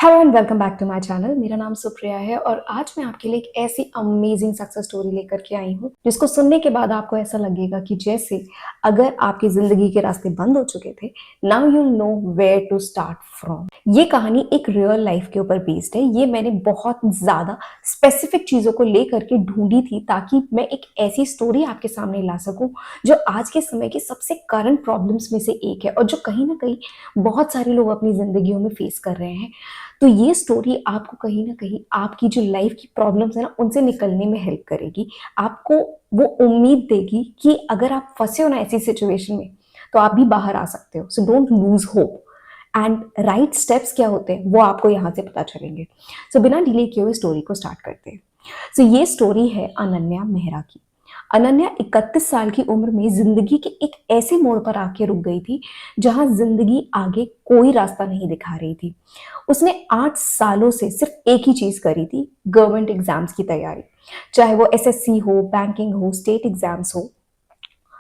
Hello and welcome back to my channel. मेरा नाम सुप्रिया है और आज मैं आपके लिए एक ऐसी अमेजिंग सक्सेस स्टोरी लेकर के आई हूँ जिसको सुनने के बाद आपको ऐसा लगेगा कि जैसे अगर आपकी जिंदगी के रास्ते बंद हो चुके थे, now you know where to start from. ये कहानी एक रियल लाइफ के ऊपर बेस्ड है। ये मैंने बहुत ज्यादा स्पेसिफिक चीजों को लेकर के ढूंढी थी ताकि मैं एक ऐसी स्टोरी आपके सामने ला सकूं जो आज के समय की सबसे करंट प्रॉब्लम्स में से एक है और जो कहीं ना कहीं बहुत सारे लोग अपनी जिंदगियों में फेस कर रहे हैं। तो ये स्टोरी आपको कहीं ना कहीं आपकी जो लाइफ की प्रॉब्लम्स है ना, उनसे निकलने में हेल्प करेगी। आपको वो उम्मीद देगी कि अगर आप फंसे हो ना ऐसी सिचुएशन में, तो आप भी बाहर आ सकते हो। So don't lose hope. And right steps क्या होते हैं वो आपको यहाँ से पता चलेंगे। सो बिना डिले किए हुए स्टोरी को स्टार्ट करते हैं। सो ये स्टोरी है अनन्या मेहरा की। अनन्या 31 साल की उम्र में जिंदगी के एक ऐसे मोड़ पर आके रुक गई थी जहां जिंदगी आगे कोई रास्ता नहीं दिखा रही थी। उसने 8 सालों से सिर्फ एक ही चीज करी थी, गवर्नमेंट एग्जाम्स की तैयारी। चाहे वो एसएससी हो, बैंकिंग हो, स्टेट एग्जाम्स हो,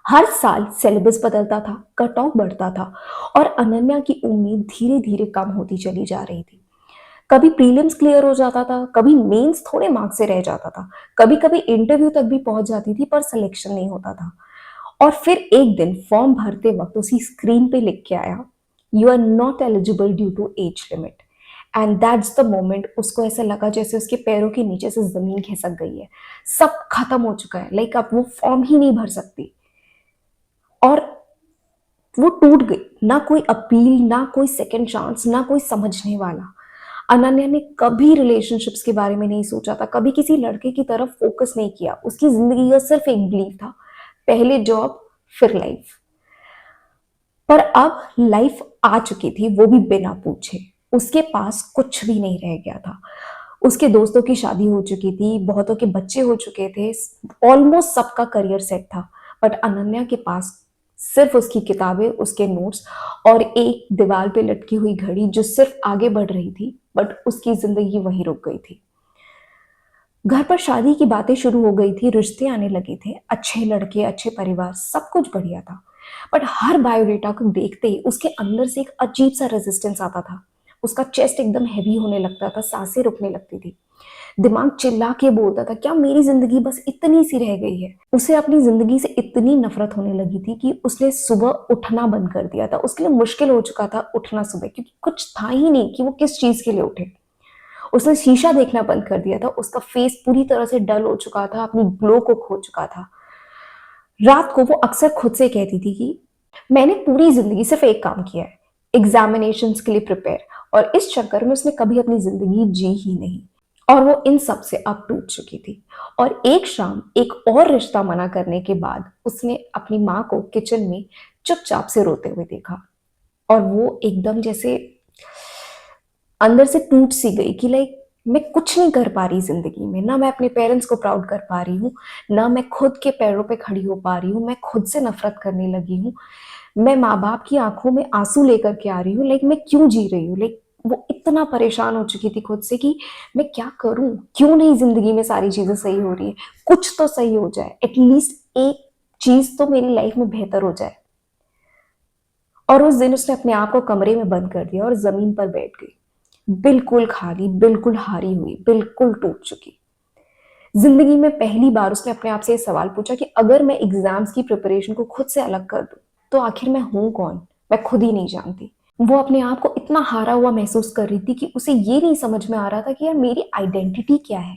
हर साल सिलेबस बदलता था, कट ऑफ बढ़ता था और अनन्या की उम्मीद धीरे धीरे कम होती चली जा रही थी। कभी प्रीलिम्स क्लियर हो जाता था, कभी मेंस थोड़े मार्क्स से रह जाता था, कभी कभी इंटरव्यू तक भी पहुंच जाती थी पर सिलेक्शन नहीं होता था। और फिर एक दिन फॉर्म भरते वक्त उसी स्क्रीन पे लिख के आया, you are not eligible due to age limit. And that's the moment उसको ऐसा लगा जैसे उसके पैरों के नीचे से जमीन खिसक गई है। सब खत्म हो चुका है, लाइक अब वो फॉर्म ही नहीं भर सकती। और वो टूट गई। ना कोई अपील, ना कोई सेकंड चांस, ना कोई समझने वाला। अनन्या ने कभी रिलेशनशिप्स के बारे में नहीं सोचा था, कभी किसी लड़के की तरफ फोकस नहीं किया। उसकी जिंदगी का सिर्फ एक बिलीव था, पहले जॉब फिर लाइफ। पर अब लाइफ आ चुकी थी, वो भी बिना पूछे। उसके पास कुछ भी नहीं रह गया था। उसके दोस्तों की शादी हो चुकी थी, बहुतों के बच्चे हो चुके थे, ऑलमोस्ट सबका करियर सेट था। बट अनन्या के पास सिर्फ उसकी किताबें, उसके नोट्स और एक दीवार पे लटकी हुई घड़ी जो सिर्फ आगे बढ़ रही थी, बट उसकी जिंदगी वहीं रुक गई थी। घर पर शादी की बातें शुरू हो गई थी, रिश्ते आने लगे थे, अच्छे लड़के, अच्छे परिवार, सब कुछ बढ़िया था। बट हर बायोडेटा को देखते ही उसके अंदर से एक अजीब सा रेजिस्टेंस आता था। उसका चेस्ट एकदम हैवी होने लगता था, सांसें रुकने लगती थी। दिमाग चिल्ला के बोलता था, क्या मेरी जिंदगी बस इतनी सी रह गई है। उसे अपनी जिंदगी से इतनी नफरत होने लगी थी कि उसने सुबह उठना बंद कर दिया था। उसके लिए मुश्किल हो चुका था उठना सुबह, क्योंकि कुछ था ही नहीं कि वो किस चीज के लिए उठे। उसने शीशा देखना बंद कर दिया था। उसका फेस पूरी तरह से डल हो चुका था, अपनी ग्लो को खो चुका था। रात को वो अक्सर खुद से कहती थी कि मैंने पूरी जिंदगी सिर्फ एक काम किया है, एग्जामिनेशंस के लिए प्रिपेयर। और इस चक्कर में उसने कभी अपनी जिंदगी जी ही नहीं। और वो इन सब से अब टूट चुकी थी। और एक शाम एक और रिश्ता मना करने के बाद उसने अपनी माँ को किचन में चुपचाप से रोते हुए देखा। और वो एकदम जैसे अंदर से टूट सी गई कि लाइक मैं कुछ नहीं कर पा रही जिंदगी में। ना मैं अपने पेरेंट्स को प्राउड कर पा रही हूँ, ना मैं खुद के पैरों पे खड़ी हो पा रही हूँ। मैं खुद से नफरत करने लगी हूँ। मैं माँ बाप की आंखों में आंसू लेकर के आ रही हूँ। लाइक मैं क्यों जी रही हूँ। लाइक वो इतना परेशान हो चुकी थी खुद से कि मैं क्या करूं, क्यों नहीं जिंदगी में सारी चीजें सही हो रही है। कुछ तो सही हो जाए, एटलीस्ट एक चीज तो मेरी लाइफ में बेहतर हो जाए। और उस दिन उसने अपने आप को कमरे में बंद कर दिया और जमीन पर बैठ गई, बिल्कुल खाली, बिल्कुल हारी हुई, बिल्कुल टूट चुकी। जिंदगी में पहली बार उसने अपने आप से ये सवाल पूछा कि अगर मैं एग्जाम्स की प्रिपरेशन को खुद से अलग कर दूं तो आखिर मैं हूं कौन। मैं खुद ही नहीं जानती। वो अपने आप को इतना हारा हुआ महसूस कर रही थी कि उसे ये नहीं समझ में आ रहा था कि यार मेरी आइडेंटिटी क्या है।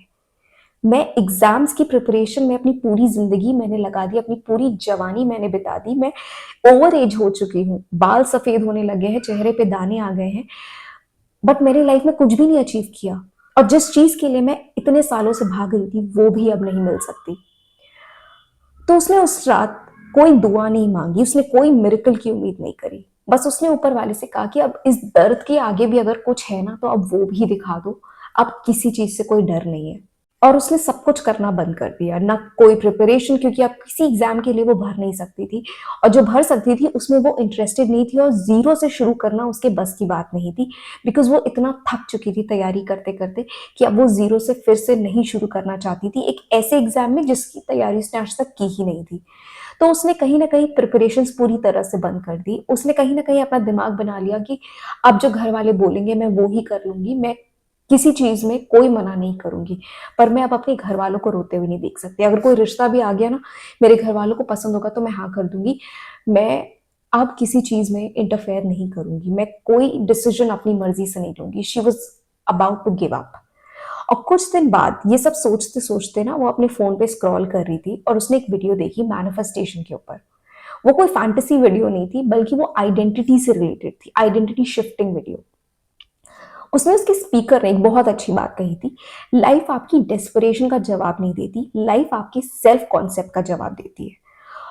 मैं एग्जाम्स की प्रिपरेशन में अपनी पूरी जिंदगी मैंने लगा दी, अपनी पूरी जवानी मैंने बिता दी। मैं ओवर एज हो चुकी हूँ, बाल सफेद होने लगे हैं, चेहरे पे दाने आ गए हैं, बट मेरी लाइफ में कुछ भी नहीं अचीव किया। और जिस चीज के लिए मैं इतने सालों से भाग रही थी वो भी अब नहीं मिल सकती। तो उसने उस रात कोई दुआ नहीं मांगी, उसने कोई मिरेकल की उम्मीद नहीं करी। बस उसने ऊपर वाले से कहा कि अब इस दर्द के आगे भी अगर कुछ है ना तो अब वो भी दिखा दो। अब किसी चीज से कोई डर नहीं है। और उसने सब कुछ करना बंद कर दिया, ना कोई प्रिपरेशन, क्योंकि अब किसी एग्जाम के लिए वो भर नहीं सकती थी। और जो भर सकती थी उसमें वो इंटरेस्टेड नहीं थी और जीरो से शुरू करना उसके बस की बात नहीं थी। बिकॉज वो इतना थक चुकी थी तैयारी करते करते कि अब वो जीरो से फिर से नहीं शुरू करना चाहती थी एक ऐसे एग्जाम में जिसकी तैयारी उसने आज तक की ही नहीं थी। तो उसने कहीं ना कहीं प्रिपरेशंस पूरी तरह से बंद कर दी। उसने कहीं ना कहीं अपना दिमाग बना लिया कि अब जो घर वाले बोलेंगे मैं वो ही कर लूंगी, मैं किसी चीज में कोई मना नहीं करूंगी। पर मैं अब अपने घर वालों को रोते हुए नहीं देख सकती। अगर कोई रिश्ता भी आ गया ना, मेरे घर वालों को पसंद होगा तो मैं हाँ कर दूंगी। मैं अब किसी चीज में इंटरफेयर नहीं करूंगी, मैं कोई डिसीजन अपनी मर्जी से नहीं लूंगी। She was about to give up. और कुछ दिन बाद ये सब सोचते सोचते ना वो अपने फोन पे स्क्रॉल कर रही थी और उसने एक वीडियो देखी मैनिफेस्टेशन के ऊपर। वो कोई फैंटेसी वीडियो नहीं थी, बल्कि वो आइडेंटिटी से रिलेटेड थी, आइडेंटिटी शिफ्टिंग वीडियो। उसमें उसके स्पीकर ने एक बहुत अच्छी बात कही थी, लाइफ आपकी डेस्परेशन का जवाब नहीं देती, लाइफ आपके सेल्फ कॉन्सेप्ट का जवाब देती है।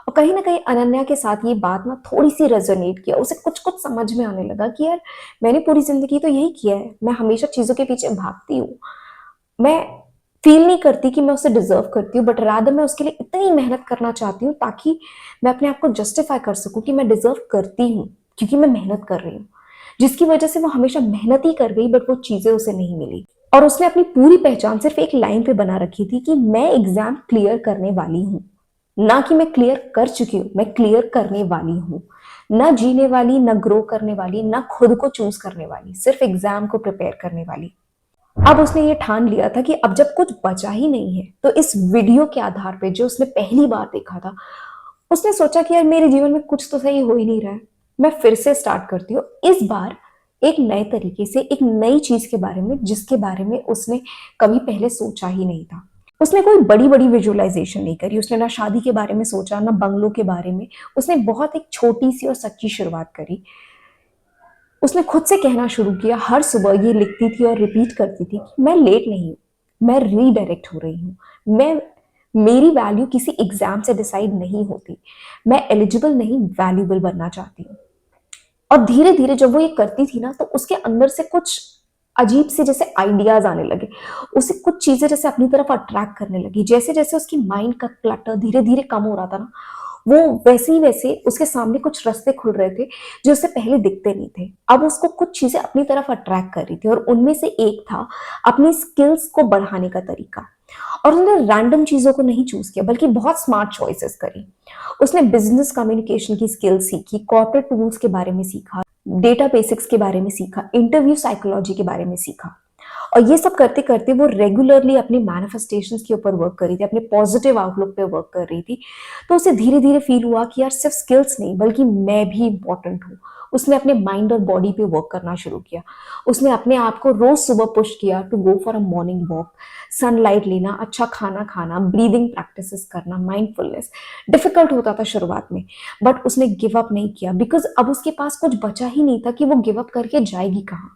और कहीं ना कहीं अनन्या के साथ ये बात ना थोड़ी सी रेजोनेट किया। उसे कुछ कुछ समझ में आने लगा कि यार मैंने पूरी जिंदगी तो यही किया है, मैं हमेशा चीजों के पीछे भागती हूँ। मैं फील नहीं करती कि मैं उसे डिजर्व करती हूँ, बट रादर मैं उसके लिए इतनी मेहनत करना चाहती हूँ ताकि मैं अपने आप को जस्टिफाई कर सकूं कि मैं डिजर्व करती हूँ, क्योंकि मैं मेहनत कर रही हूँ। जिसकी वजह से वो हमेशा मेहनत ही कर गई, बट वो चीजें उसे नहीं मिली। और उसने अपनी पूरी पहचान सिर्फ एक लाइन पे बना रखी थी कि मैं एग्जाम क्लियर करने वाली हूँ। ना कि मैं क्लियर कर चुकी हूँ, मैं क्लियर करने वाली हूँ। ना जीने वाली, ना ग्रो करने वाली, ना खुद को चूज करने वाली, सिर्फ एग्जाम को प्रिपेयर करने वाली। अब उसने ये ठान लिया था कि अब जब कुछ बचा ही नहीं है तो इस वीडियो के आधार पे जो उसने पहली बार देखा था, उसने सोचा कि यार मेरे जीवन में कुछ तो सही हो ही नहीं रहा है, मैं फिर से स्टार्ट करती हूँ इस बार एक नए तरीके से, एक नई चीज के बारे में जिसके बारे में उसने कभी पहले सोचा ही नहीं था। उसने कोई बड़ी बड़ी विजुअलाइजेशन नहीं करी, उसने ना शादी के बारे में सोचा, ना बंगलों के बारे में। उसने बहुत एक छोटी सी और सच्ची शुरुआत करी। उसने खुद से कहना शुरू किया, हर सुबह ये लिखती थी और रिपीट करती थी कि मैं लेट नहीं हूं, मैं रीडायरेक्ट हो रही हूं। मैं मेरी वैल्यू किसी एग्जाम से डिसाइड नहीं होती, मैं एलिजिबल नहीं, वैल्यूबल बनना चाहती हूँ। और धीरे धीरे जब वो ये करती थी ना, तो उसके अंदर से कुछ अजीब से जैसे आइडियाज आने लगे। उसे कुछ चीजें जैसे अपनी तरफ अट्रैक्ट करने लगी। जैसे जैसे उसकी माइंड का क्लटर धीरे धीरे कम हो रहा था ना, वो वैसे ही वैसे उसके सामने कुछ रास्ते खुल रहे थे जो उसे पहले दिखते नहीं थे। अब उसको कुछ चीजें अपनी तरफ अट्रैक्ट कर रही थी और उनमें से एक था अपनी स्किल्स को बढ़ाने का तरीका। और उसने रैंडम चीजों को नहीं चूज किया, बल्कि बहुत स्मार्ट चॉइसेस करी। उसने बिजनेस कम्युनिकेशन की स्किल सीखी, कॉर्पोरेट टूल्स के बारे में सीखा, डेटा बेसिक्स के बारे में सीखा, इंटरव्यू साइकोलॉजी के बारे में सीखा। और ये सब करते करते वो रेगुलरली अपने मैनिफेस्टेशंस के ऊपर वर्क कर रही थी, अपने पॉजिटिव आउटलुक पे वर्क कर रही थी। तो उसे धीरे धीरे फील हुआ कि यार सिर्फ स्किल्स नहीं, बल्कि मैं भी इंपॉर्टेंट हूँ। उसने अपने माइंड और बॉडी पे वर्क करना शुरू किया। उसने अपने आप को रोज सुबह पुश किया to go for a morning walk, sunlight लेना, अच्छा खाना खाना, ब्रीदिंग प्रैक्टिसेस करना, माइंडफुलनेस। डिफिकल्ट होता था शुरुआत में, बट उसने गिव अप नहीं किया, बिकॉज अब उसके पास कुछ बचा ही नहीं था कि वो गिव अप करके जाएगी कहाँ।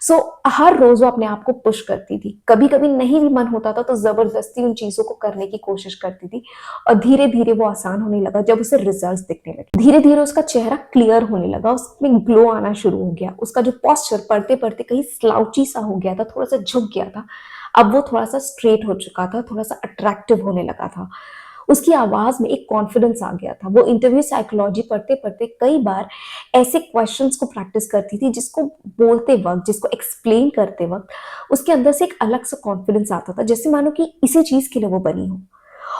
सो हर रोज वो अपने आप को पुश करती थी। कभी कभी नहीं भी मन होता था तो जबरदस्ती उन चीजों को करने की कोशिश करती थी। और धीरे धीरे वो आसान होने लगा जब उसे रिजल्ट्स दिखने लगे। धीरे धीरे उसका चेहरा क्लियर होने लगा, उसमें ग्लो आना शुरू हो गया। उसका जो पॉस्चर पढ़ते पढ़ते कहीं स्लाउची सा हो गया था, थोड़ा सा झुक गया था, अब वो थोड़ा सा स्ट्रेट हो चुका था, थोड़ा सा अट्रैक्टिव होने लगा था। उसकी आवाज में एक कॉन्फिडेंस आ गया था। वो इंटरव्यू साइकोलॉजी पढ़ते पढ़ते कई बार ऐसे क्वेश्चंस को प्रैक्टिस करती थी जिसको बोलते वक्त, जिसको एक्सप्लेन करते वक्त उसके अंदर से एक अलग सा कॉन्फिडेंस आता था, जैसे मानो कि इसी चीज के लिए वो बनी हो।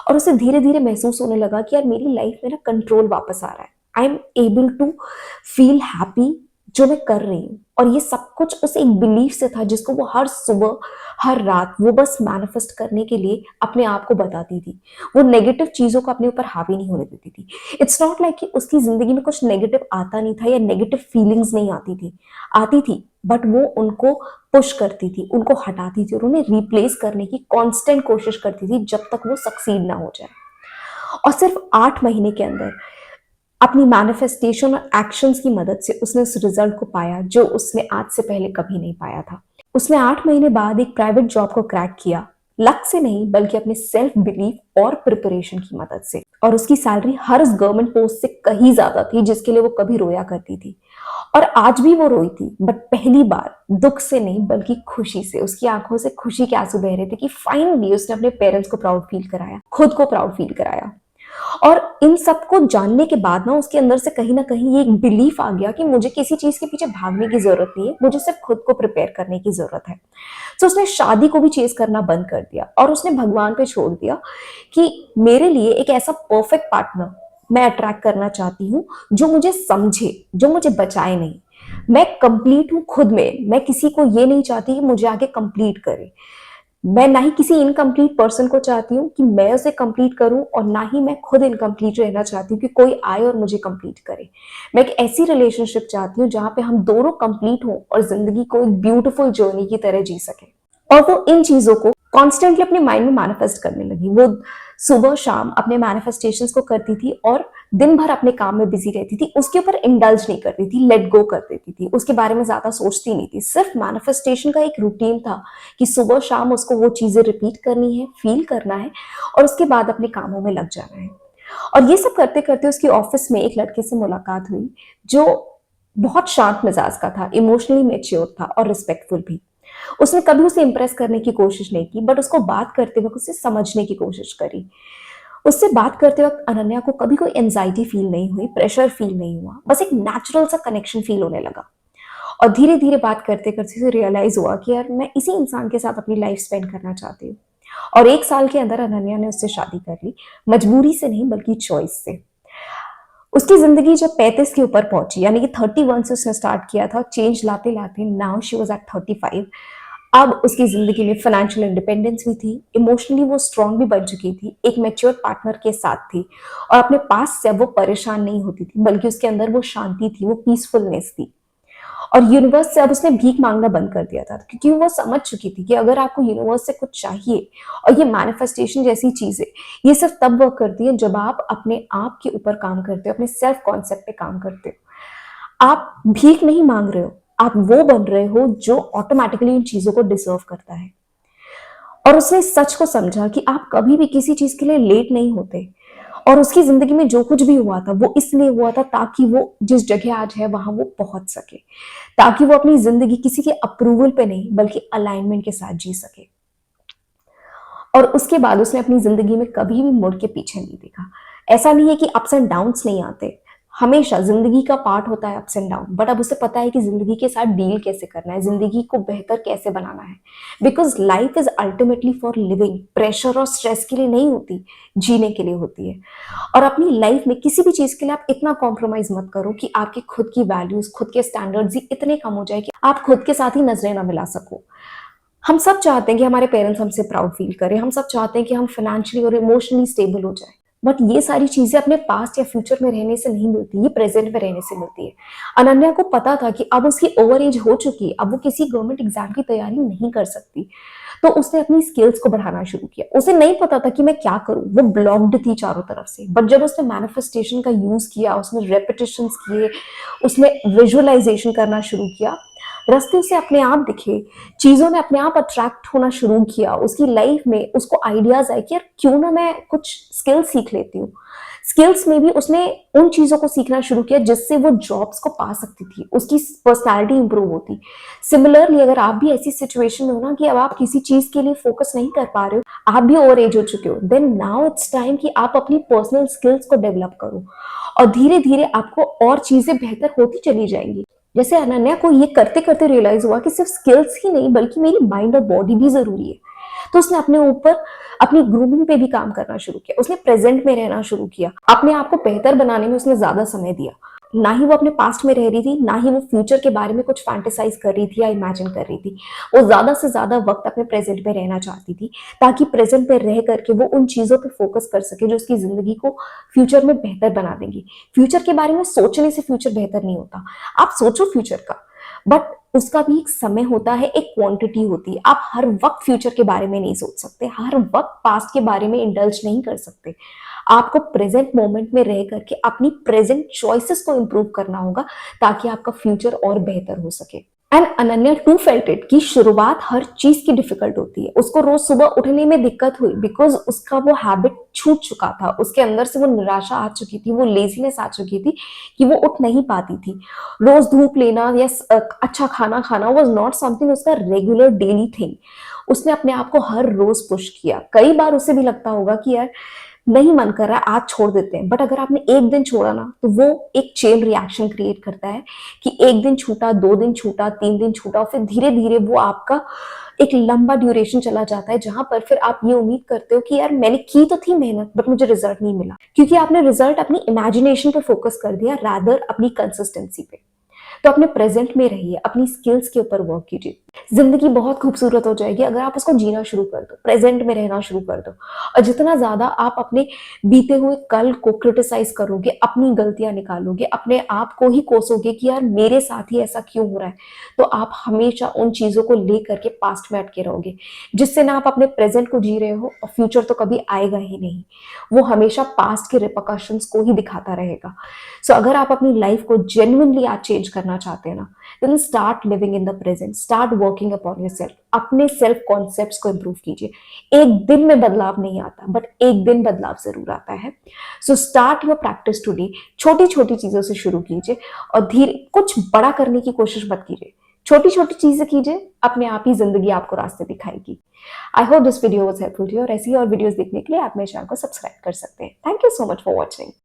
और उसे धीरे धीरे महसूस होने लगा कि यार मेरी लाइफ में ना कंट्रोल वापस आ रहा है। I am able to feel happy जो मैं कर रही हूँ। और ये सब कुछ उस एक बिलीफ से था जिसको वो हर सुबह हर रात वो बस मैनिफेस्ट करने के लिए अपने आप को बताती थी। वो नेगेटिव चीजों को अपने ऊपर हावी नहीं होने देती थी। इट्स नॉट लाइक कि उसकी जिंदगी में कुछ नेगेटिव आता नहीं था या नेगेटिव फीलिंग्स नहीं आती थी, बट वो उनको पुश करती थी, उनको हटाती थी और उन्हें रिप्लेस करने की कांस्टेंट कोशिश करती थी जब तक वो सक्सीड ना हो जाए। और सिर्फ 8 महीने के अंदर अपनी मैनिफेस्टेशन और एक्शंस की मदद से उसने उस रिजल्ट को पाया जो उसने आज से पहले कभी नहीं पाया था। उसने 8 महीने बाद एक प्राइवेट जॉब को क्रैक किया, लक से नहीं बल्कि अपने सेल्फ बिलीफ और प्रिपरेशन की मदद से। और उसकी सैलरी हर उस गवर्नमेंट पोस्ट से कहीं ज्यादा थी जिसके लिए वो कभी रोया करती थी। और आज भी वो रोई थी, बट पहली बार दुख से नहीं बल्कि खुशी से। उसकी आंखों से खुशी के आंसू बह रहे थे कि फाइनली उसने अपने पेरेंट्स को प्राउड फील कराया, खुद को प्राउड फील कराया। और इन सबको जानने के बाद ना उसके अंदर से कहीं ना कहीं ये एक बिलीफ आ गया कि मुझे किसी चीज के पीछे भागने की जरूरत नहीं है, मुझे सिर्फ खुद को प्रिपेयर करने की जरूरत है। तो उसने शादी को भी चेज करना बंद कर दिया और उसने भगवान पे छोड़ दिया कि मेरे लिए एक ऐसा परफेक्ट पार्टनर मैं अट्रैक्ट करना चाहती हूँ जो मुझे समझे, जो मुझे बचाए नहीं। मैं कंप्लीट हूँ खुद में, मैं किसी को ये नहीं चाहती कि मुझे आगे कंप्लीट करे। मैं ना ही किसी इनकम्प्लीट पर्सन को चाहती हूँ कि मैं उसे कंप्लीट करूं, और ना ही मैं खुद इनकम्प्लीट रहना चाहती हूँ कि कोई आए और मुझे कंप्लीट करे। मैं एक ऐसी रिलेशनशिप चाहती हूँ जहां पे हम दोनों कंप्लीट हों और जिंदगी को एक ब्यूटीफुल जर्नी की तरह जी सके। और वो इन चीजों को कॉन्स्टेंटली अपने माइंड में मैनिफेस्ट करने लगी। वो सुबह शाम अपने मैनिफेस्टेशंस को करती थी और दिन भर अपने काम में बिजी रहती थी। उसके ऊपर इंडल्ज नहीं करती थी, लेट गो कर देती थी, उसके बारे में ज्यादा सोचती नहीं थी। सिर्फ मैनिफेस्टेशन का एक रूटीन था कि सुबह शाम उसको वो चीजें रिपीट करनी है, फील करना है, और उसके बाद अपने कामों में लग जाना है। और ये सब करते करते उसकी ऑफिस में एक लड़के से मुलाकात हुई जो बहुत शांत मिजाज का था, इमोशनली मेच्योर था और रिस्पेक्टफुल भी। उसने कभी उसे इंप्रेस करने की कोशिश नहीं की, बट उसको बात करते वक्त उसे समझने की कोशिश करी। उससे बात करते वक्त अनन्या को कभी कोई एंजाइटी फील नहीं हुई, प्रेशर फील नहीं हुआ, बस एक नेचुरल सा कनेक्शन फील होने लगा। और धीरे धीरे बात करते करते उसे रियलाइज हुआ कि यार मैं इसी इंसान के साथ अपनी लाइफ स्पेंड करना चाहती हूँ। और 1 साल के अंदर अनन्या ने उससे शादी कर ली, मजबूरी से नहीं बल्कि चॉइस से। उसकी जिंदगी जब 35 के ऊपर पहुंची, यानी कि 31 से उसने स्टार्ट किया था change latte latte, now she was at 35। अब उसकी जिंदगी में फाइनेंशियल इंडिपेंडेंस भी थी, इमोशनली वो स्ट्रांग भी बन चुकी थी, एक मैच्योर पार्टनर के साथ थी, और अपने पास से अब वो परेशान नहीं होती थी, बल्कि उसके अंदर वो शांति थी, वो पीसफुलनेस थी। और यूनिवर्स से अब उसने भीख मांगना बंद कर दिया था, क्योंकि वो समझ चुकी थी कि अगर आपको यूनिवर्स से कुछ चाहिए, और ये मैनिफेस्टेशन जैसी चीजें ये सिर्फ तब वर्क करती है जब आप अपने आप के ऊपर काम करते हो, अपने सेल्फ कॉन्सेप्ट पे काम करते हो। आप भीख नहीं मांग रहे हो, आप वो बन रहे हो जो ऑटोमेटिकली इन चीजों को डिजर्व करता है। और उसने इस सच को समझा कि आप कभी भी किसी चीज के लिए लेट नहीं होते। और उसकी जिंदगी में जो कुछ भी हुआ था वो इसलिए हुआ था ताकि वो जिस जगह आज है वहां वो पहुंच सके, ताकि वो अपनी जिंदगी किसी के अप्रूवल पे नहीं बल्कि अलाइनमेंट के साथ जी सके। और उसके बाद उसने अपनी जिंदगी में कभी भी मुड़ के पीछे नहीं देखा। ऐसा नहीं है कि अप्स एंड डाउन्स नहीं आते, हमेशा जिंदगी का पार्ट होता है अप्स एंड डाउन, बट अब उसे पता है कि जिंदगी के साथ डील कैसे करना है, जिंदगी को बेहतर कैसे बनाना है। Because life is ultimately for living, pressure और स्ट्रेस के लिए नहीं होती, जीने के लिए होती है। और अपनी लाइफ में किसी भी चीज के लिए आप इतना कॉम्प्रोमाइज मत करो कि आपकी खुद की वैल्यूज, खुद के स्टैंडर्ड्स ही इतने कम हो जाए कि आप खुद के साथ ही नजरें ना मिला सको। हम सब चाहते हैं कि हमारे पेरेंट्स हमसे प्राउड फील करें, हम सब चाहते हैं कि हम फाइनेंशियली और इमोशनली स्टेबल हो जाए, बट ये सारी चीजें अपने पास्ट या फ्यूचर में रहने से नहीं मिलती, ये प्रेजेंट में रहने से मिलती है। अनन्या को पता था कि अब उसकी ओवर एज हो चुकी है, अब वो किसी गवर्नमेंट एग्जाम की तैयारी नहीं कर सकती। तो उसने अपनी स्किल्स को बढ़ाना शुरू किया। उसे नहीं पता था कि मैं क्या करूं, वो ब्लॉक्ड थी चारों तरफ से, बट जब उसने मैनिफेस्टेशन का यूज किया, उसने रेपिटेशंस किए, उसने विजुअलाइजेशन करना शुरू किया, रास्ते उसे अपने आप दिखे, चीजों ने अपने आप अट्रैक्ट होना शुरू किया उसकी लाइफ में। उसको आइडियाज आए कि यार क्यों ना मैं कुछ स्किल्स सीख लेती हूँ। स्किल्स में भी उसने उन चीजों को सीखना शुरू किया जिससे वो जॉब्स को पा सकती थी, उसकी पर्सनालिटी इंप्रूव होती। सिमिलरली अगर आप भी ऐसी सिचुएशन में हो ना कि अब आप किसी चीज के लिए फोकस नहीं कर पा रहे हो, आप भी ओवर एज हो चुके हो, देन नाउ इट्स टाइम कि आप अपनी पर्सनल स्किल्स को डेवलप करो, और धीरे धीरे आपको और चीजें बेहतर होती चली जाएंगी। जैसे अनन्या को ये करते करते रियलाइज हुआ कि सिर्फ स्किल्स ही नहीं बल्कि मेरी माइंड और बॉडी भी जरूरी है। तो उसने अपने ऊपर अपनी ग्रूमिंग पे भी काम करना शुरू किया, उसने प्रेजेंट में रहना शुरू किया, अपने आप को बेहतर बनाने में उसने ज्यादा समय दिया। ना ही वो अपने पास्ट में रह रही थी, ना ही वो फ्यूचर के बारे में कुछ फैंटेसाइज कर रही थी या इमेजिन कर रही थी। वो ज्यादा से ज्यादा वक्त अपने प्रेजेंट में रहना चाहती थी, ताकि प्रेजेंट में रह करके वो उन चीजों पे फोकस कर सके जो उसकी जिंदगी को फ्यूचर में बेहतर बना देंगी। फ्यूचर के बारे में सोचने से फ्यूचर बेहतर नहीं होता। आप सोचो फ्यूचर का, बट उसका भी एक समय होता है, एक क्वांटिटी होती है। आप हर वक्त फ्यूचर के बारे में नहीं सोच सकते, हर वक्त पास्ट के बारे में इंडल्ज नहीं कर सकते। आपको प्रेजेंट मोमेंट में रह करके अपनी प्रेजेंट चॉइसेस को इंप्रूव करना होगा, ताकि आपका फ्यूचर और बेहतर हो सके। And Ananya too felt it कि शुरुआत हर चीज की डिफिकल्ट होती है। उसको रोज सुबह उठने में दिक्कत हुई, बिकॉज उसका वो हैबिट छूट चुका था, उसके अंदर से वो निराशा आ चुकी थी, वो लेजीनेस आ चुकी थी कि वो उठ नहीं पाती थी। रोज धूप लेना या अच्छा खाना खाना वाज नॉट समथिंग उसका रेगुलर डेली थिंग। उसने अपने आप को हर रोज पुश किया। कई बार उसे भी लगता होगा कि यार नहीं मन कर रहा है, आज छोड़ देते हैं, बट अगर आपने एक दिन छोड़ा ना तो वो एक चेन रिएक्शन क्रिएट करता है कि एक दिन छूटा, 2 दिन छूटा, 3 दिन छूटा, और फिर धीरे धीरे वो आपका एक लंबा ड्यूरेशन चला जाता है जहां पर फिर आप ये उम्मीद करते हो कि यार मैंने की तो थी मेहनत बट मुझे रिजल्ट नहीं मिला, क्योंकि आपने रिजल्ट अपनी इमेजिनेशन पे फोकस कर दिया रादर अपनी कंसिस्टेंसी पे। तो अपने प्रेजेंट में रहिए, अपनी स्किल्स के ऊपर वर्क कीजिए। जिंदगी बहुत खूबसूरत हो जाएगी अगर आप उसको जीना शुरू कर दो, प्रेजेंट में रहना शुरू कर दो। और जितना ज्यादा आप अपने बीते हुए कल को क्रिटिसाइज करोगे, अपनी गलतियां निकालोगे, अपने आप को ही कोसोगे कि यार मेरे साथ ही ऐसा क्यों हो रहा है, तो आप हमेशा उन चीजों को लेकर के पास्ट में अटके रहोगे, जिससे ना आप अपने प्रेजेंट को जी रहे हो और फ्यूचर तो कभी आएगा ही नहीं। वो हमेशा पास्ट के रिपरकशंस को ही दिखाता रहेगा। सो अगर आप अपनी लाइफ को जेन्युइनली आज चेंज करना चाहते हैं ना, then start living in the present, start working upon yourself. अपने सेल्फ कॉन्सेप्ट्स को इंप्रूव कीजिए। एक दिन में बदलाव नहीं आता बट एक दिन बदलाव जरूर आता है। So start your practice today. छोटी छोटी चीजों से शुरू कीजिए और धीरे कुछ बड़ा करने की कोशिश मत कीजिए, छोटी छोटी चीजें कीजिए, अपने आप ही जिंदगी आपको रास्ते दिखाएगी। I hope this video was helpful to you, और ऐसी और वीडियोस देखने के लिए आप मेरे चैनल को सब्सक्राइब कर सकते हैं। Thank you so much for watching.